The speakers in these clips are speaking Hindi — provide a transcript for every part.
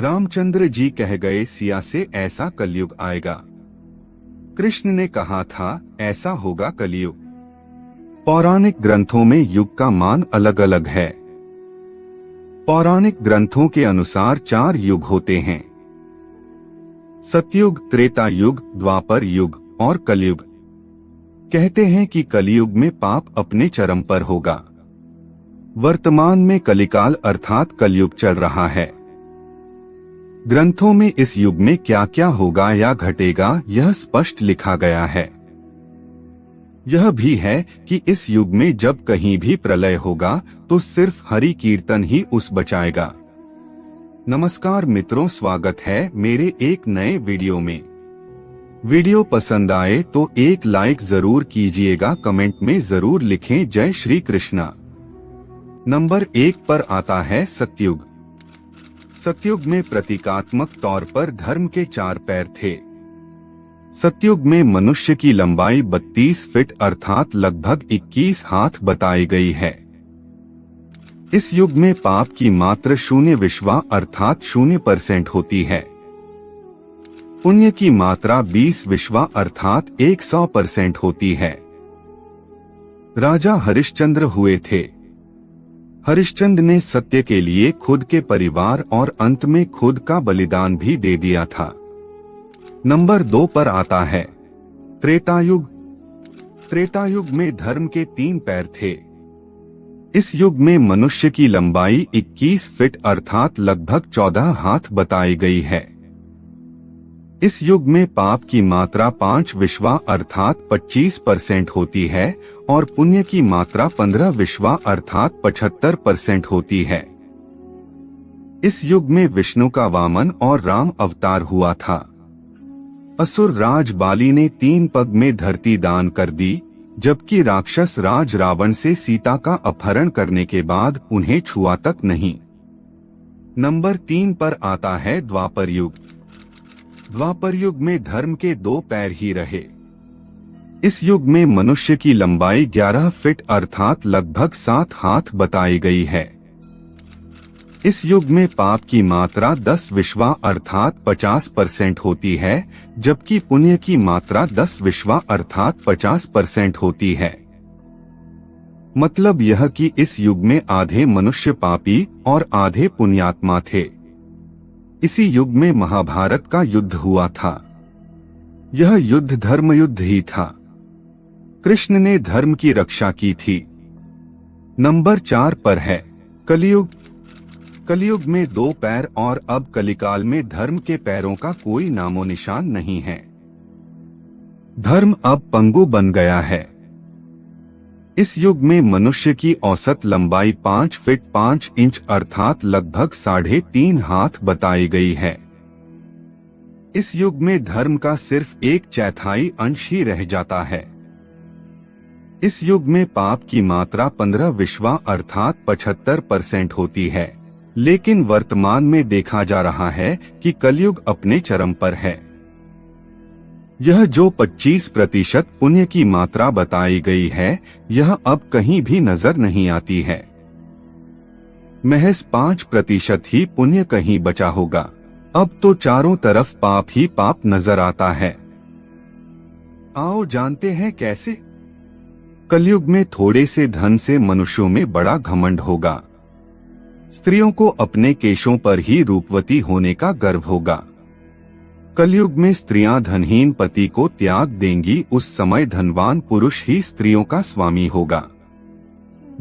रामचंद्र जी कह गए सिया से ऐसा कलयुग आएगा। कृष्ण ने कहा था ऐसा होगा कलयुग। पौराणिक ग्रंथों में युग का मान अलग अलग है। पौराणिक ग्रंथों के अनुसार 4 युग होते हैं: सतयुग, त्रेता युग, द्वापर युग और कलयुग। कहते हैं कि कलयुग में पाप अपने चरम पर होगा। वर्तमान में कलिकाल अर्थात कलयुग चल रहा है। ग्रंथों में इस युग में क्या क्या होगा या घटेगा यह स्पष्ट लिखा गया है। यह भी है कि इस युग में जब कहीं भी प्रलय होगा तो सिर्फ हरि कीर्तन ही उस बचाएगा। नमस्कार मित्रों, स्वागत है मेरे एक नए वीडियो में। वीडियो पसंद आए तो एक लाइक जरूर कीजिएगा, कमेंट में जरूर लिखें जय श्री कृष्णा। नंबर 1 पर आता है सतयुग। सतयुग में प्रतीकात्मक तौर पर धर्म के 4 पैर थे। सतयुग में मनुष्य की लंबाई 32 फीट अर्थात लगभग 21 हाथ बताई गई है। इस युग में पाप की मात्रा 0 अर्थात 0% होती है। पुण्य की मात्रा 20 अर्थात 100% होती है। राजा हरिश्चंद्र हुए थे। हरिश्चंद्र ने सत्य के लिए खुद के परिवार और अंत में खुद का बलिदान भी दे दिया था। नंबर 2 पर आता है त्रेतायुग। त्रेतायुग में धर्म के 3 पैर थे। इस युग में मनुष्य की लंबाई 21 फीट अर्थात लगभग 14 हाथ बताई गई है। इस युग में पाप की मात्रा 5 अर्थात 25% होती है और पुण्य की मात्रा 15 अर्थात 75% होती है। इस युग में विष्णु का वामन और राम अवतार हुआ था। असुर राज बाली ने 3 पग में धरती दान कर दी, जबकि राक्षस राज रावण से सीता का अपहरण करने के बाद उन्हें छुआ तक नहीं। नंबर 3 पर आता है द्वापर युग। द्वापर युग में धर्म के 2 पैर ही रहे। इस युग में मनुष्य की लंबाई 11 फीट अर्थात लगभग 7 हाथ बताई गई है। इस युग में पाप की मात्रा 10 अर्थात 50% होती है, जबकि पुण्य की मात्रा 10 अर्थात 50% होती है। मतलब यह कि इस युग में आधे मनुष्य पापी और आधे पुण्यात्मा थे। इसी युग में महाभारत का युद्ध हुआ था। यह युद्ध धर्म युद्ध ही था। कृष्ण ने धर्म की रक्षा की थी। नंबर 4 पर है कलयुग। कलयुग में 2 पैर और अब कलिकाल में धर्म के पैरों का कोई नामो निशान नहीं है। धर्म अब पंगु बन गया है। इस युग में मनुष्य की औसत लंबाई 5 फीट 5 इंच अर्थात लगभग 3.5 हाथ बताई गई है। इस युग में धर्म का सिर्फ 1/4 अंश ही रह जाता है। इस युग में पाप की मात्रा 15 अर्थात 75% होती है, लेकिन वर्तमान में देखा जा रहा है कि कलयुग अपने चरम पर है। यह जो 25% पुण्य की मात्रा बताई गई है, यह अब कहीं भी नजर नहीं आती है। महज 5% ही पुण्य कहीं बचा होगा। अब तो चारों तरफ पाप ही पाप नजर आता है। आओ जानते हैं कैसे। कलयुग में थोड़े से धन से मनुष्यों में बड़ा घमंड होगा। स्त्रियों को अपने केशों पर ही रूपवती होने का गर्व होगा। कलयुग में स्त्रियां धनहीन पति को त्याग देंगी। उस समय धनवान पुरुष ही स्त्रियों का स्वामी होगा।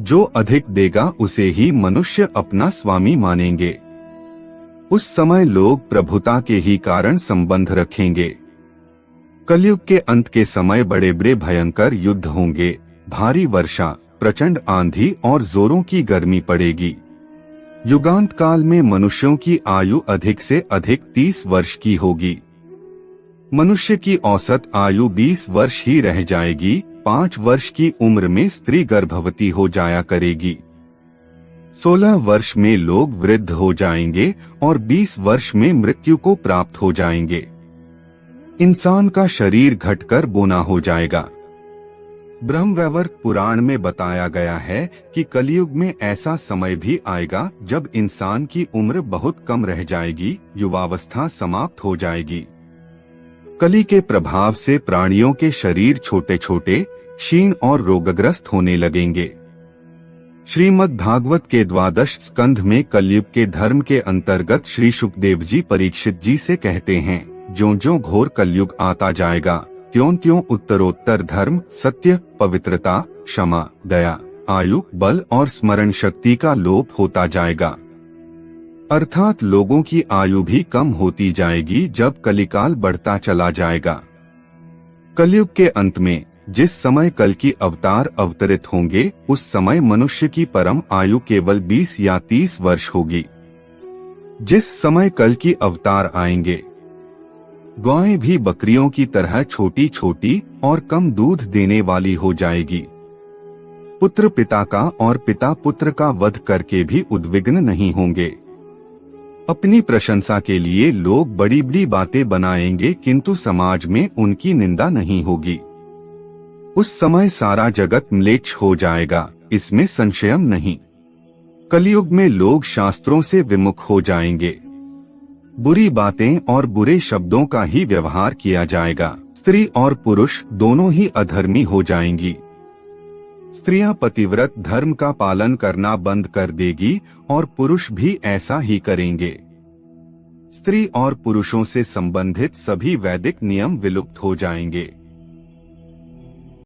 जो अधिक देगा उसे ही मनुष्य अपना स्वामी मानेंगे। उस समय लोग प्रभुता के ही कारण संबंध रखेंगे। कलयुग के अंत के समय बड़े बड़े भयंकर युद्ध होंगे। भारी वर्षा, प्रचंड आंधी और जोरों की गर्मी पड़ेगी। युगांत काल में मनुष्यों की आयु अधिक से अधिक 30 वर्ष की होगी। मनुष्य की औसत आयु 20 वर्ष ही रह जाएगी। 5 वर्ष की उम्र में स्त्री गर्भवती हो जाया करेगी। 16 वर्ष में लोग वृद्ध हो जाएंगे और 20 वर्ष में मृत्यु को प्राप्त हो जाएंगे। इंसान का शरीर घटकर बोना हो जाएगा। ब्रह्मवैवर्त पुराण में बताया गया है कि कलयुग में ऐसा समय भी आएगा जब इंसान की उम्र बहुत कम रह जाएगी, युवावस्था समाप्त हो जाएगी। कली के प्रभाव से प्राणियों के शरीर छोटे छोटे, क्षीण और रोगग्रस्त होने लगेंगे। श्रीमद् भागवत के 12 स्कंध में कलयुग के धर्म के अंतर्गत श्री सुखदेव जी परीक्षित जी से कहते हैं, ज्यों-ज्यों घोर कलयुग आता जाएगा, त्यों-त्यों उत्तरोत्तर धर्म, सत्य, पवित्रता, क्षमा, दया, आयु, बल और स्मरण शक्ति का लोप होता जाएगा। अर्थात लोगों की आयु भी कम होती जाएगी जब कलिकाल बढ़ता चला जाएगा। कलयुग के अंत में जिस समय कल की अवतार अवतरित होंगे, उस समय मनुष्य की परम आयु केवल 20 या 30 वर्ष होगी। जिस समय कल की अवतार आएंगे, गायें भी बकरियों की तरह छोटी छोटी और कम दूध देने वाली हो जाएगी। पुत्र पिता का और पिता पुत्र का वध करके भी उद्विग्न नहीं होंगे। अपनी प्रशंसा के लिए लोग बड़ी बड़ी बातें बनाएंगे, किंतु समाज में उनकी निंदा नहीं होगी। उस समय सारा जगत म्लेच्छ हो जाएगा, इसमें संशय नहीं। कलयुग में लोग शास्त्रों से विमुख हो जाएंगे। बुरी बातें और बुरे शब्दों का ही व्यवहार किया जाएगा। स्त्री और पुरुष दोनों ही अधर्मी हो जाएंगी। स्त्रियां पतिव्रत धर्म का पालन करना बंद कर देगी और पुरुष भी ऐसा ही करेंगे। स्त्री और पुरुषों से संबंधित सभी वैदिक नियम विलुप्त हो जाएंगे।